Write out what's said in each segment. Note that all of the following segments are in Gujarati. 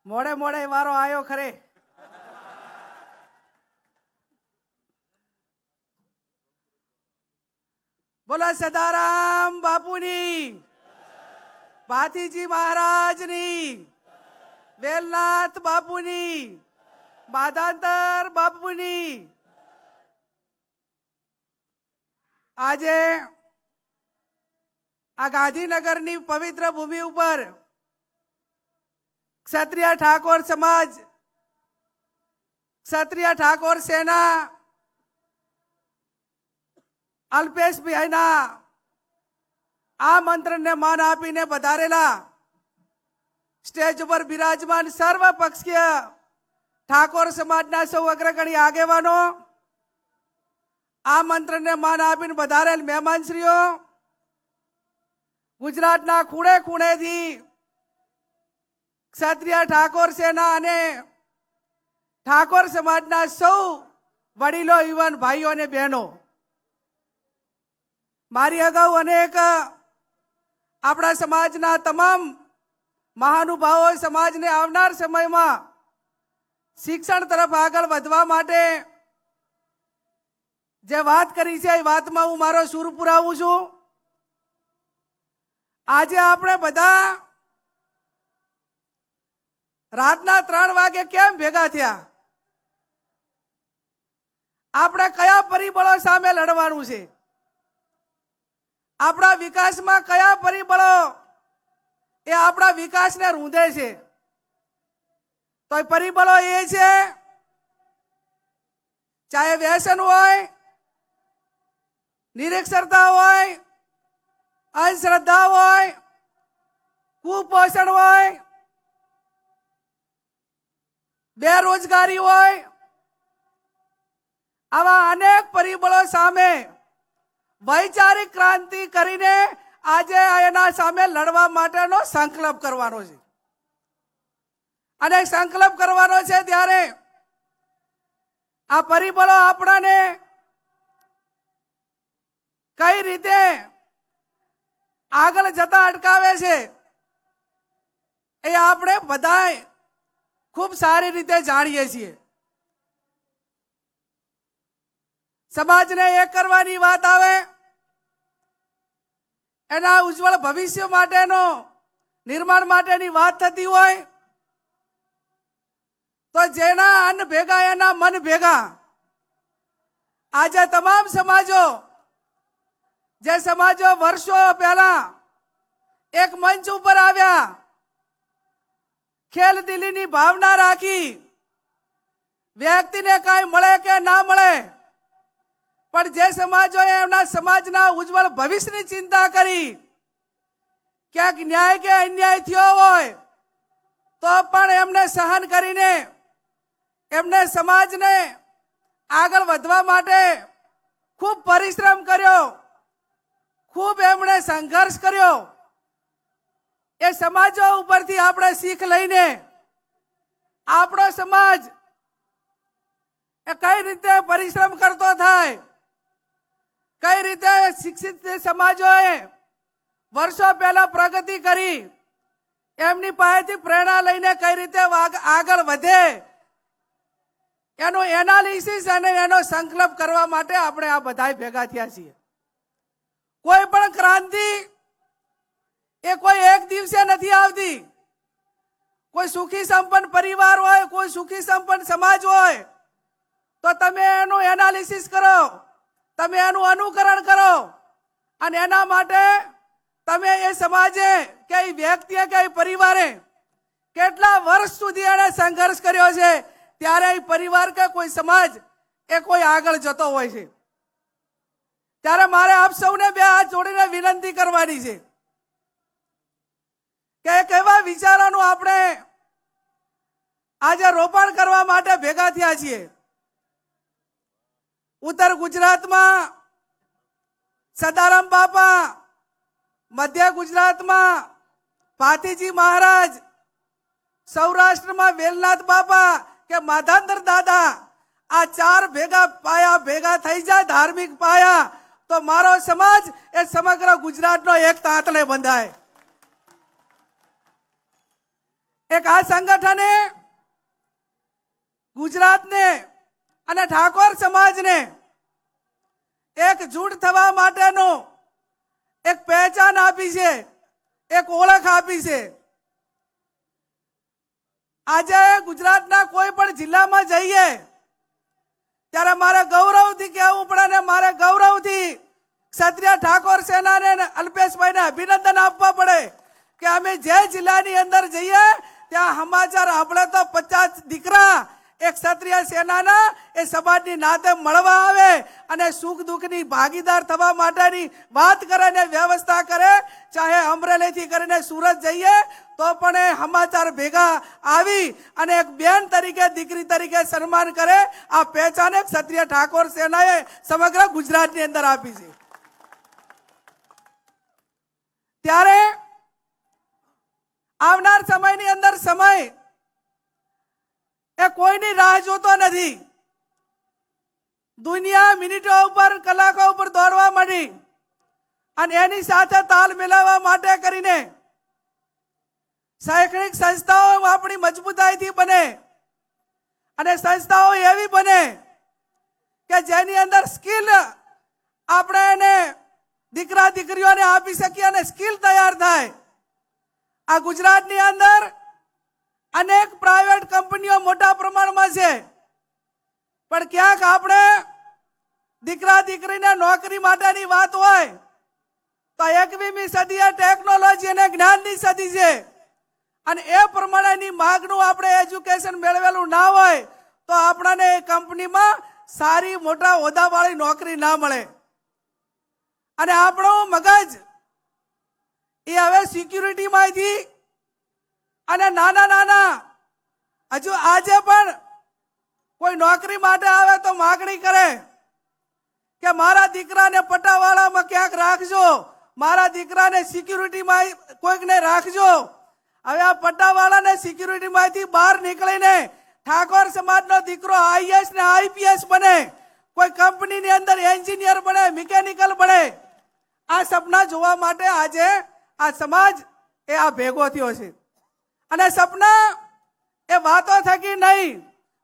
મોડે મોડે વારો આવ્યો ખરે. બોલો સદારામ બાપુની, ભાતીજી મહારાજની, વેલનાથ બાપુની, માધાંતર બાપુની. આજે આ ગાંધીનગરની પવિત્ર ભૂમિ ઉપર ક્ષત્રિય ઠાકોર સમાજ, ક્ષત્રિય ઠાકોર સેના અલ્પેશભાઈના આ મંત્રને માન આપીને વધારેલા સ્ટેજ ઉપર બિરાજમાન સર્વ પક્ષીય ઠાકોર સમાજના સૌ અગ્રગણી આગેવાનો, આ મંત્રને માન આપીને વધારેલ મહેમાનશ્રીઓ, ગુજરાતના ખૂણે ખૂણેથી ક્ષત્રિય ઠાકોર સેના અને ઠાકોર સમાજના સૌ વડીલો, યુવાન ભાઈઓ અને બહેનો, મારી અગાઉ અનેક આપણા સમાજના તમામ મહાનુભાવો સમાજને આવનાર સમયમાં શિક્ષણ તરફ આગળ વધવા માટે જે વાત કરી છે એ વાતમાં હું મારો સૂર પુરાવું છું. આજે આપણે બધા રાતના 3 વાગે કેમ ભેગા થયા? આપણે કયા પરિબળો સામે લડવાનું છે? આપણા વિકાસમાં કયા પરિબળો એ આપણા વિકાસને રૂંધે છે? તો એ પરિબળો એ છે, ચાહે વ્યસન હોય, નિરક્ષરતા હોય, અંધશ્રદ્ધા હોય, કુપોષણ હોય, બેરોજગારી હોય, આવા અનેક પરિબળો સામે વૈચારિક ક્રાંતિ કરીને આજે એના સામે લડવા માટેનો સંકલ્પ કરવાનો છે. અને સંકલ્પ કરવાનો છે ત્યારે આ પરિબળો આપણાને કઈ રીતે આગળ જતા અટકાવે છે એ આપણે બધાય ખૂબ સારી રીતે જાણીએ છીએ. સમાજને એક કરવાની વાત આવે, એના ઉજ્જવળ ભવિષ્ય માટેનો નિર્માણ માટેની વાત થતી હોય તો જેના અન્ન ભેગા એના મન ભેગા. આજે તમામ સમાજો, જે સમાજો વર્ષો પહેલા એક મંચ ઉપર આવ્યા, ખેલદિલીની ભાવના રાખી, વ્યક્તિને કાંઈ મળે કે ના મળે, પણ જે સમાજોએ એમના સમાજના ઉજ્જવળ ભવિષ્યની ચિંતા કરી, ક્યાંક ન્યાય કે અન્યાય થયો હોય તો પણ એમને સહન કરીને એમને સમાજને આગળ વધવા માટે ખૂબ પરિશ્રમ કર્યો, ખૂબ એમણે સંઘર્ષ કર્યો. એ સમાજો ઉપરથી આપણે શીખ લઈને આપણો સમાજ એ કઈ રીતે પરિશ્રમ કરતો થાય, કઈ રીતે શિક્ષિત સમાજોએ વર્ષો પહેલા પ્રગતિ કરી, એમની પાસેથી પ્રેરણા લઈને કઈ રીતે આગળ વધે, એનું એનાલિસિસ અને એનો સંકલ્પ કરવા માટે આપણે આ બધા ભેગા થયા છીએ. કોઈ પણ ક્રાંતિ એ કોઈ એક દિવસે નથી આવતી. કોઈ સુખી સંપન્ન પરિવાર હોય, કોઈ સુખી સંપન્ન સમાજ હોય તો તમે એનું એનાલિસિસ કરો, તમે એનું અનુકરણ કરો અને એના માટે તમે એ સમાજે કે એ વ્યક્તિએ કે એ પરિવારે કેટલા વર્ષ સુધી એને સંઘર્ષ કર્યો છે, ત્યારે એ પરિવાર કે કોઈ સમાજ એ કોઈ આગળ જતો હોય છે. ત્યારે મારે આપ સૌને બે હાથ જોડીને વિનંતી કરવાની છે કે કેવા વિચારોનું આપણે આજે રોપણ કરવા માટે ભેગા થયા છીએ. ઉત્તર ગુજરાતમાં સદારામ બાપા, મધ્ય ગુજરાતમાં ભાતીજી મહારાજ, સૌરાષ્ટ્રમાં વેલનાથ બાપા કે માધાંતર દાદા, આ 4 ભેગા પાયા ભેગા થઈ જાય ધાર્મિક પાયા તો મારો સમાજ એ સમગ્ર ગુજરાતનો એક તાંતલે બંધાય. એક આ સંગઠને ગુજરાતને અને ઠાકોર સમાજને એકજૂટ થવા માટેનો એક પહેચાન આપી છે, એક ઓળખ આપી છે। આજે ગુજરાતના કોઈ પણ જિલ્લામાં જઈએ ત્યારે મારે ગૌરવથી કહેવું પડે ને મારે ગૌરવથી ક્ષત્રિય ઠાકોર સેનાને અલ્પેશભાઈને અભિનંદન આપવા પડે કે અમે જે જિલ્લાની અંદર જઈએ ત્યાં સમાચાર આપણે તો 50 દીકરા એક ક્ષત્રિય સેનાના એ સમાજની નાતે મળવા આવે અને સુખ દુઃખની ભાગીદાર થવા માટેની વાત કરે ને વ્યવસ્થા કરે। ચાહે અમરેલીથી કરીને સુરત જઈએ તો પણ એ સમાચાર ભેગા આવી અને એક બેન તરીકે દીકરી તરીકે સન્માન કરે। આ પહેચાન ક્ષત્રિય ઠાકોર સેનાએ સમગ્ર ગુજરાતની અંદર આપી છે। ત્યારે આવનાર સમયની અંદર સમય એ કોઈની રાહ જોતો નથી। દુનિયા મિનિટો ઉપર કલાકો ઉપર દોડવા માંડી અને એની સાથે તાલ મિલાવવા માટે કરીને શૈક્ષણિક સંસ્થાઓ આપણી મજબૂતાઈથી બને અને સંસ્થાઓ એવી બને કે જેની અંદર સ્કિલ આપણે એને દીકરા દીકરીઓને આપી શકીએ અને સ્કિલ તૈયાર થાય। આ ગુજરાતની અંદર અનેક પ્રાઇવેટ કંપનીઓ મોટા પ્રમાણમાં છે, પણ ક્યાંક આપણે દીકરા દીકરીને નોકરી માટેની વાત હોય તો 21મી સદી ટેકનોલોજી અને જ્ઞાનની સદી છે અને એ પ્રમાણેની માંગનું આપણે એજ્યુકેશન મેળવેલું ના હોય તો આપણને એ કંપનીમાં સારી મોટા હોદ્દાવાળી નોકરી ના મળે અને આપણું મગજ એ હવે સિક્યુરિટીમાંથી અને નાના નાના હજુ આજે પણ કોઈ નોકરી માટે આવે તો માગણી કરે કે મારા દીકરાને પટાવાળામાં ક્યાંક રાખજો, મારા દીકરાને સિક્યુરિટીમાં કોઈકને રાખજો। હવે આ પટ્ટાવાળાને સિક્યુરિટીમાંથી બહાર નીકળીને ઠાકોર સમાજનો દીકરો આઈએએસ ને આઈપીએસ બને, કોઈ કંપનીની અંદર એન્જિનિયર બને, મિકેનિકલ બને। આ સપના જોવા માટે આજે આ સમાજ એ આ ભેગો થયો છે અને સપના એ વાતો થકી નહીં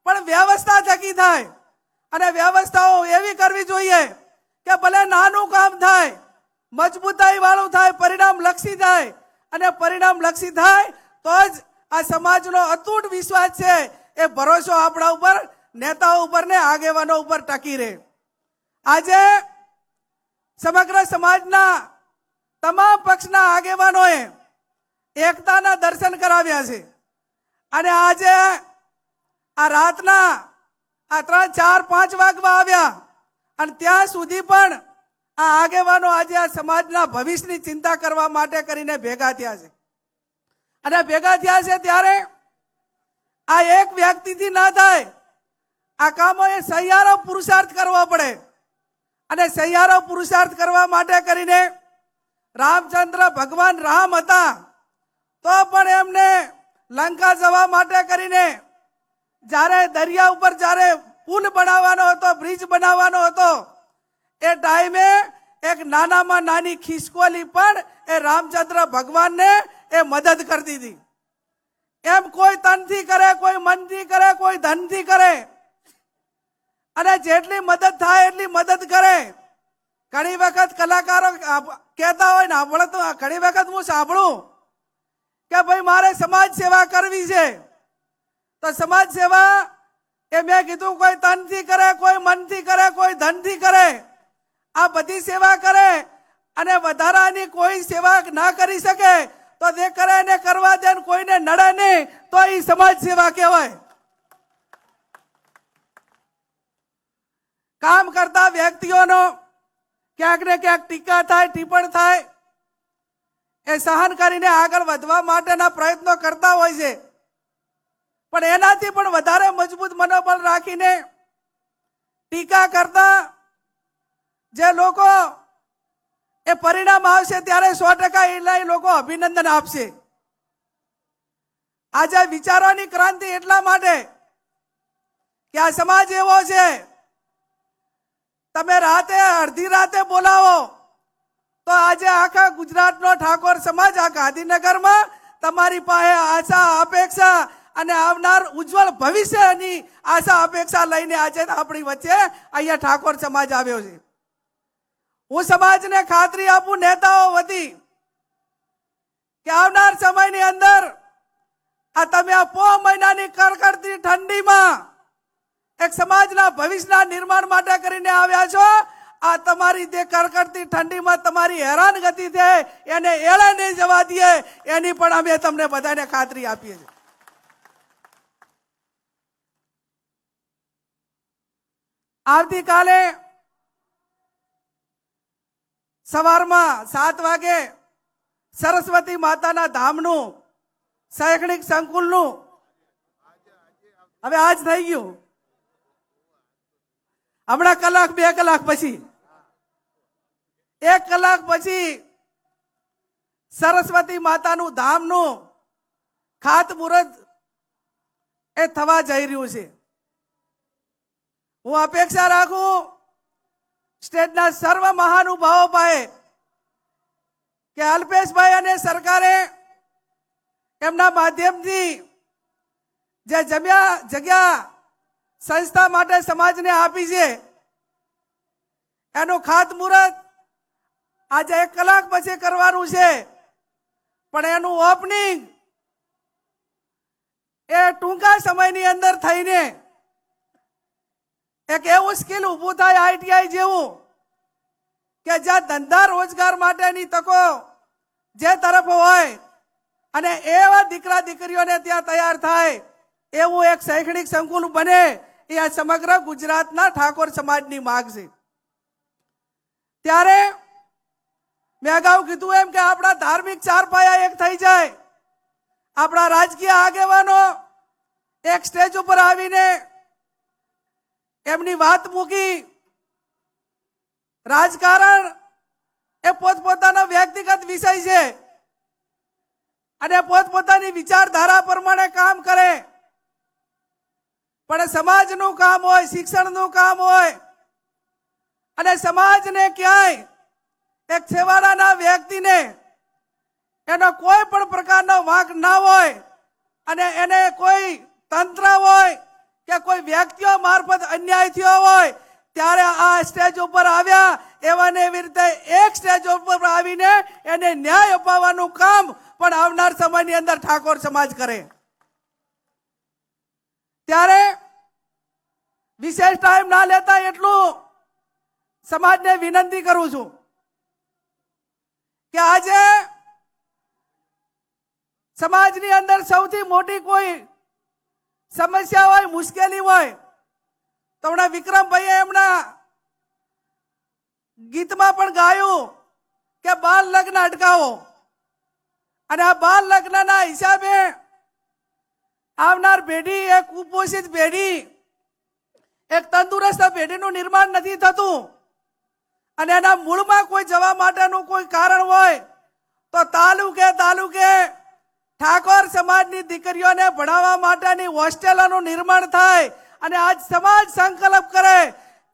પણ વ્યવસ્થા થકી થાય અને વ્યવસ્થાઓ એવી કરવી જોઈએ કે ભલે નાનું કામ થાય, મજબૂતાઈ વાળું થાય, પરિણામ લક્ષી થાય અને પરિણામ લક્ષી થાય તો જ આ સમાજનો અતૂટ વિશ્વાસ છે એ ભરોસો આપણા ઉપર નેતાઓ ઉપર ને આગેવાનો ઉપર ટકી રહે। આજે સમગ્ર સમાજના તમામ પક્ષના આગેવાનોએ એકતાના દર્શન કરાવ્યા છે અને આજે આ રાતના આ 3, 4, 5 વાગવા આવ્યા અને ત્યાં સુધી પણ આ આગેવાનો આજે આ સમાજના ભવિષ્યની ચિંતા કરવા માટે કરીને ભેગા થયા છે અને ભેગા થયા છે ત્યારે આ એક વ્યક્તિથી ના થાય। આ કામો એ સહિયારો પુરુષાર્થ કરવો પડે અને સહિયારો પુરુષાર્થ કરવા માટે કરીને રામચંદ્ર ભગવાન રામ હતા તો પણ એમને લંકા જવા માટે કરીને જ્યારે દરિયા ઉપર જ્યારે પુલ બનાવવાનો હતો, બ્રિજ બનાવવાનો હતો એ ટાઈમે એક નાનામાં નાની ખિસકોલી પણ એ રામચંદ્ર ભગવાનને એ મદદ કરતી હતી। એમ કોઈ તનથી કરે, કોઈ મનથી કરે, કોઈ ધનથી કરે અને જેટલી મદદ થાય એટલી મદદ કરે। ઘણી વખત કલાકારો કહેતા હોય ને, આપણે તો ઘણી વખત હું સાંભળું કે ભાઈ મારે સમાજ સેવા કરવી છે તો સમાજ સેવા એ મેં કીધું કોઈ તનથી કરે, કોઈ મનથી કરે, કોઈ ધનથી કરે, આ બધી સેવા કરે અને વધારાની કોઈ સેવા ના કરી શકે તો તે કરે ને કરવા દે, કોઈને નડે નહીં તો એ સમાજ સેવા કહેવાય। કામ કરતા વ્યક્તિઓનો ક્યાંક ને ક્યાંક ટીકા થાય, ટિપ્પણ થાય એ સહન કરીને આગળ વધવા માટેના પ્રયત્નો કરતા હોય છે, પણ એનાથી પણ વધારે મજબૂત મનોબળ રાખીને ટીકા કરતા જે લોકો એ પરિણામ આવશે ત્યારે 100% એ લોકો અભિનંદન આપશે। આજે વિચારોની ક્રાંતિ એટલા માટે કે આ સમાજ એવો છે, તમે રાતે અડધી રાતે બોલાવો તો આજે આખા ગુજરાતનો ઠાકોર સમાજ આ ગાંધીનગરમાં તમારી પાસે આશા અપેક્ષા અને આવનાર ઉજ્જવળ ભવિષ્યની આશા અપેક્ષા લઈને આજે આપણી વચ્ચે અહીંયા ઠાકોર સમાજ આવ્યો છે. હું સમાજને ખાતરી આપું નેતાઓ વતી કે આવનાર સમયની અંદર આ તમે આ પો મહિનાની કડકડતી ઠંડીમાં એક સમાજના ભવિષ્યના નિર્માણ માટે કરીને આવ્યા છો. આ તમારી જે કડકડતી ઠંડીમાં તમારી હેરાનગતિ છે એને એળે નહીં જવા દઈએ એની પણ અમે તમને બધાને ખાતરી આપીએ છીએ. આવતીકાલે સવારમાં 7 વાગે સરસ્વતી માતાના ધામનું શૈક્ષણિક સંકુલનું હવે આજ થઈ ગયું. હમણાં કલાક 2 કલાક પછી 1 કલાક પછી સરસ્વતી માતાનું ધામનું ખાતમુહૂર્ત એ થવા જઈ રહ્યું છે. હું અપેક્ષા રાખું સ્ટેટના સર્વ મહાનુભાવો પાસે કે અલ્પેશભાઈ અને સરકારે એમના માધ્યમથી જે જગ્યા સંસ્થા માટે સમાજને આપી છે એનું ખાતમુહૂર્ત આજે 1 કલાક પછી કરવાનું છે. પણ એનું ઓપનિંગ એ ટૂંકા સમયની અંદર થઈને એક એવું સ્કિલ ઊભું થાય આઈટીઆઈ જેવું કે જ્યાં ધંધા રોજગાર માટેની તકો જે તરફ હોય અને એવા દીકરા દીકરીઓને ત્યાં તૈયાર થાય એવું એક શૈક્ષણિક સંકુલ બને એ આ સમગ્ર ગુજરાતના ઠાકોર સમાજની માંગ છે. ત્યારે મેં અગાઉ કીધું એમ કે આપણા ધાર્મિક 4 પાયા એક થઈ જાય. આપણા રાજકીય આગેવાનો એક સ્ટેજ ઉપર આવીને એમની વાત મૂકી. રાજકારણ એ પોતપોતાનો વ્યક્તિગત વિષય છે અને પોતપોતાની વિચારધારા પ્રમાણે કામ કરે. પણ સમાજનું કામ હોય, શિક્ષણનું કામ હોય અને સમાજને ક્યાંય એક છેવાડાના વ્યક્તિને એનો કોઈ પણ પ્રકારનો વાંક ના હોય અને એને કોઈ તંત્ર હોય કે કોઈ વ્યક્તિઓ મારફત અન્યાય થયો હોય ત્યારે આ સ્ટેજ ઉપર આવ્યા એવાને એવી રીતે એક સ્ટેજ ઉપર આવીને એને ન્યાય અપાવવાનું કામ પણ આવનાર સમયની અંદર ઠાકોર સમાજ કરે. ત્યારે વિશેષ ટાઈમ ના લેતા એટલું સમાજને વિનંતી કરું છું કે આજે સમાજની અંદર સૌથી મોટી કોઈ સમસ્યા હોય, મુશ્કેલી હોય તો હમણાં વિક્રમભાઈએ એમના ગીતમાં પણ ગાયું કે બાળ લગ્ન અટકાવો. અને આ બાળ લગ્નના હિસાબે આવનાર પેઢી એક કુપોષિત પેઢી, એક તંદુરસ્ત પેઢીનું નિર્માણ નથી થતું. અને એના મૂળમાં કોઈ જવા માટેનું કોઈ કારણ હોય તો તાલુકે ઠાકોર સમાજની દીકરીઓને ભણાવવા માટેની હોસ્ટેલોનું નિર્માણ થાય. અને આજ સમાજ સંકલ્પ કરે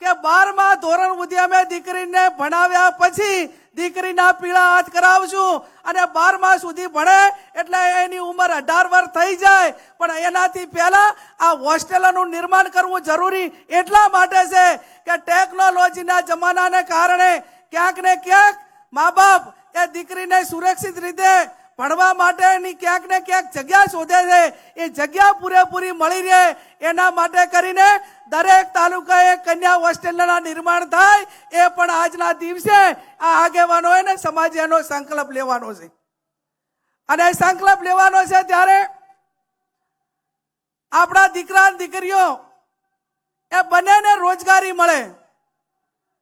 કે 12મા ધોરણ સુધી અમે દીકરીને ભણાવ્યા પછી દીકરીના પીળા હાથ કરાવશું અને 12મા સુધી ભણે એટલે એની ઉંમર 18 વર્ષ થઈ જાય. પણ એનાથી પહેલા આ હોસ્ટેલોનું નિર્માણ કરવું જરૂરી એટલા માટે છે કે ટેકનોલોજીના જમાનાને કારણે ક્યાંક ને ક્યાંક મા બાપ એ દીકરીને સુરક્ષિત રીતે ભણવા માટેની ક્યાંક ને ક્યાંક જગ્યા શોધે છે. એ જગ્યા પૂરેપૂરી મળી રહે એના માટે કરીને દરેક તાલુકાએ કન્યા હોસ્ટેલના નિર્માણ થાય એ પણ આજના દિવસે આ આગેવાનોએ ને સમાજે એનો સંકલ્પ લેવાનો છે. અને સંકલ્પ લેવાનો છે ત્યારે આપણા દીકરા દીકરીઓ એ બંનેને રોજગારી મળે.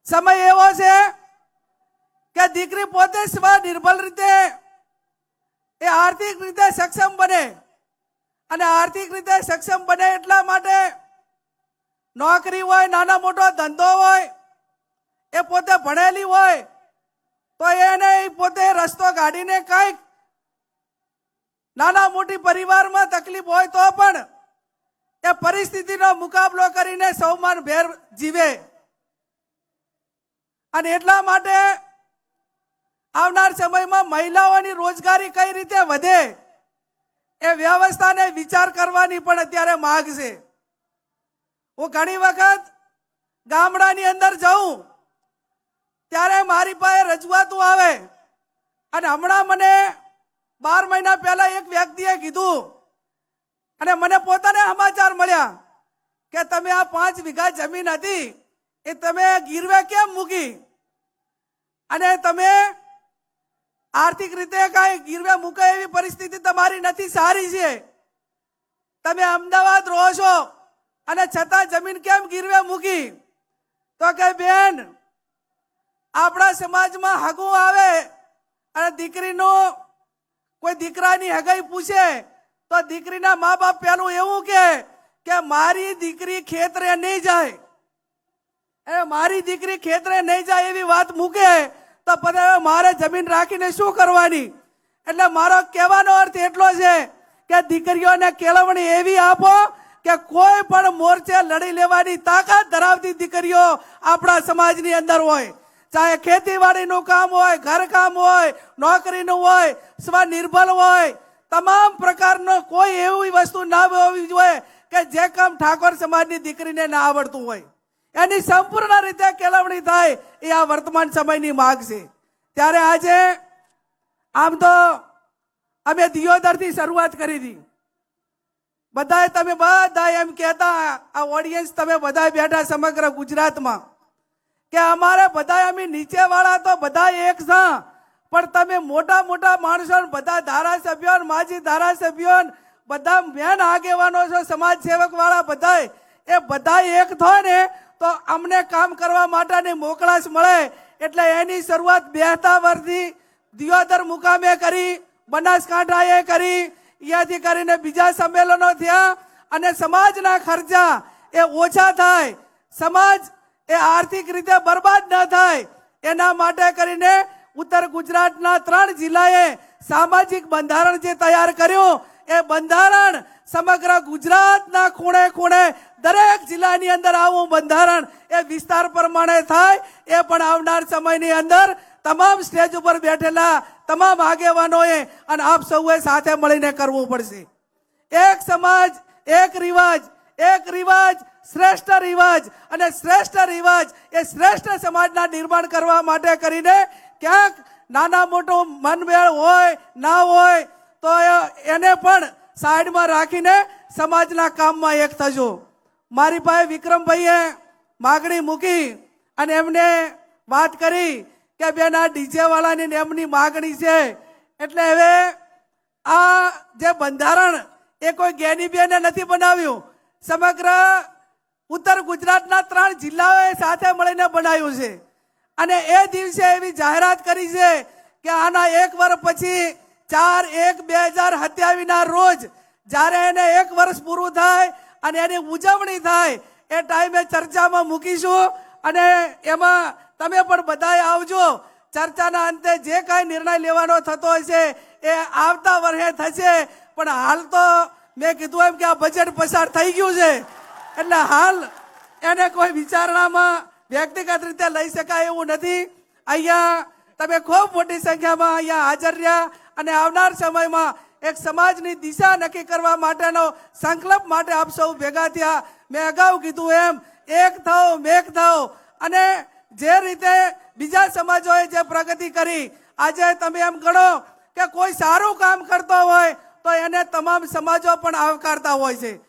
સમય એવો છે કે દીકરી પોતે સ્વનિર્ભર રીતે એ આર્થિક રીતે સક્ષમ બને. અને આર્થિક રીતે સક્ષમ બને એટલા માટે નોકરી હોય, નાના મોટો ધંધો હોય, એ પોતે ભણેલી હોય તો એને પોતે રસ્તો કાઢીને કંઈક નાના મોટી પરિવારમાં તકલીફ હોય તો પણ એ પરિસ્થિતિનો મુકાબલો કરીને સૌમાનભેર જીવે. અને એટલા માટે આવનાર સમયમાં મહિલાઓની રોજગારી કઈ રીતે વધે એ વ્યવસ્થાને વિચાર કરવાની પણ અત્યારે માંગ છે. હું ઘણી વખત ગામડાની અંદર જાઉં ત્યારે મારી પાસે રજૂઆતો આવે અને હમણાં મને 12 મહિના પહેલા એક વ્યક્તિએ કીધું અને મને પોતાને સમાચાર મળ્યા કે તમે આ 5 વીઘા જમીન હતી એ તમે ગીરવે કેમ મૂકી અને તમે આર્થિક રીતે કાંઈ ગીરવે મૂકે એવી પરિસ્થિતિ તમારી નથી, સારી છે. તમે અમદાવાદ રહો છો અને છતાં જમીન કેમ ગીરવે મૂકી? તો કે બેન, આપણા સમાજમાં હગું આવે અને દીકરીનું કોઈ દીકરાની હગાઈ પૂછે તો દીકરીના મા બાપ પેલું એવું કે મારી દીકરી ખેતરે નહીં જાય, મારી દીકરી ખેતરે નહીં જાય એવી વાત મૂકે તો પછી મારે જમીન રાખીને શું કરવાની? એટલે મારો કહેવાનો અર્થ એટલો છે કે દીકરીઓને કેળવણી એવી આપો કે કોઈ પણ મોરચે લડી લેવાની તાકાત ધરાવતી દીકરીઓ આપણા સમાજની અંદર હોય. ચાહે ખેતીવાડીનું કામ હોય, ઘરકામ હોય, નોકરીનું હોય, સ્વનિર્ભર હોય, તમામ પ્રકારનો કોઈ એવી વસ્તુ ના હોવી જોઈએ કે જે કામ ઠાકોર સમાજની દીકરીને ના આવડતું હોય. એની સંપૂર્ણ રીતે કેળવણી થાય એ આ વર્તમાન સમયની માંગ છે. ત્યારે આજે આમ તો અમે દિયોદરથી શરૂઆત કરી હતી. બધાએ તમે બધા એમ કહેતા, આ ઓડિયન્સ તમે બધા બેઠા સમગ્ર ગુજરાતમાં, કે અમારે બધા અમે નીચેવાળા તો બધા એક છે, પણ તમે મોટા મોટા માણસો, બધા ધારાસભ્યો, માજી ધારાસભ્યો, બધા મેન આગેવાનો છો, સમાજ સેવક વાળા બધા, એ બધા એક થાય ને તો અમને કામ કરવા માટેની મોકળાશ મળે. એટલે એની શરૂઆત 72 વર્ષથી દિયોદર મુકામે કરી, બનાસકાંઠાએ કરી, અહીંયાથી કરીને બીજા સંમેલનો થયા અને સમાજના ખર્ચા એ ઓછા થાય, સમાજ એ આર્થિક રીતે બરબાદ ન થાય એના માટે કરીને ઉત્તર ગુજરાતના 3 જિલ્લાએ સામાજિક બંધારણ જે તૈયાર કર્યું એ બંધારણ સમગ્ર ગુજરાતના ખૂણે ખૂણે દરેક જિલ્લાની અંદર આવું બંધારણ એ વિસ્તાર પ્રમાણે થાય. એ પણ આવનાર સમયની અંદર તમામ સ્ટેજ ઉપર બેઠેલા તમામ આગેવાનોએ અને આપ સૌએ સાથે મળીને કરવું પડશે. એક સમાજ, એક રિવાજ, એક રિવાજ શ્રેષ્ઠ રિવાજ, અને શ્રેષ્ઠ રિવાજ એ શ્રેષ્ઠ સમાજના નિર્માણ કરવા માટે કરીને ક્યાંક નાના મોટું મનમેળ હોય ના હોય તો એને પણ સાઈડમાં રાખીને સમાજના કામમાં એક થજો. મારી પાસે વિક્રમભાઈએ માગણી મૂકી અને એમને વાત કરી કે બેન આ ડીજે વાળાની એમની માગણી છે, એટલે હવે આ જે બંધારણ એ કોઈ જ્ઞાની બેને નથી બનાવ્યું, સમગ્ર ઉત્તર ગુજરાતના 3 જિલ્લાઓએ સાથે મળીને બનાવ્યું છે. અને એ દિવસે એવી જાહેરાત કરી છે કે આના 1 વર્ષ પછી 4/1/2027 રોજ જ્યારે એને 1 વર્ષ પૂરું થાય અને એની ઉજવણી થાય એ ટાઈમે ચર્ચામાં મૂકીશું અને એમાં તમે પણ બધાએ આવજો. ચર્ચાના અંતે જે કાંઈ નિર્ણય લેવાનો થતો હશે એ આવતા વર્ષે થશે. પણ હાલ તો મેં કીધું એમ કે આ બજેટ પસાર થઈ ગયું છે, એટલે હાલ એને કોઈ વિચારણામાં વ્યક્તિગત રીતે લઈ શકાય એવું નથી. અહીંયા તમે ખૂબ મોટી સંખ્યામાં અહીંયા હાજર રહ્યા અને આવનાર સમયમાં એક સમાજની દિશા નક્કી કરવા માટેનો સંકલ્પ માટે આપ સૌ ભેગા થયા. મેં અગાઉ કીધું એમ એક થાઓ, મેક થાઓ, અને જે રીતે બીજા સમાજોએ જે પ્રગતિ કરી, આજે તમે એમ ગણો કે કોઈ સારું કામ કરતો હોય તો એને તમામ સમાજો પણ આવકારતા હોય છે.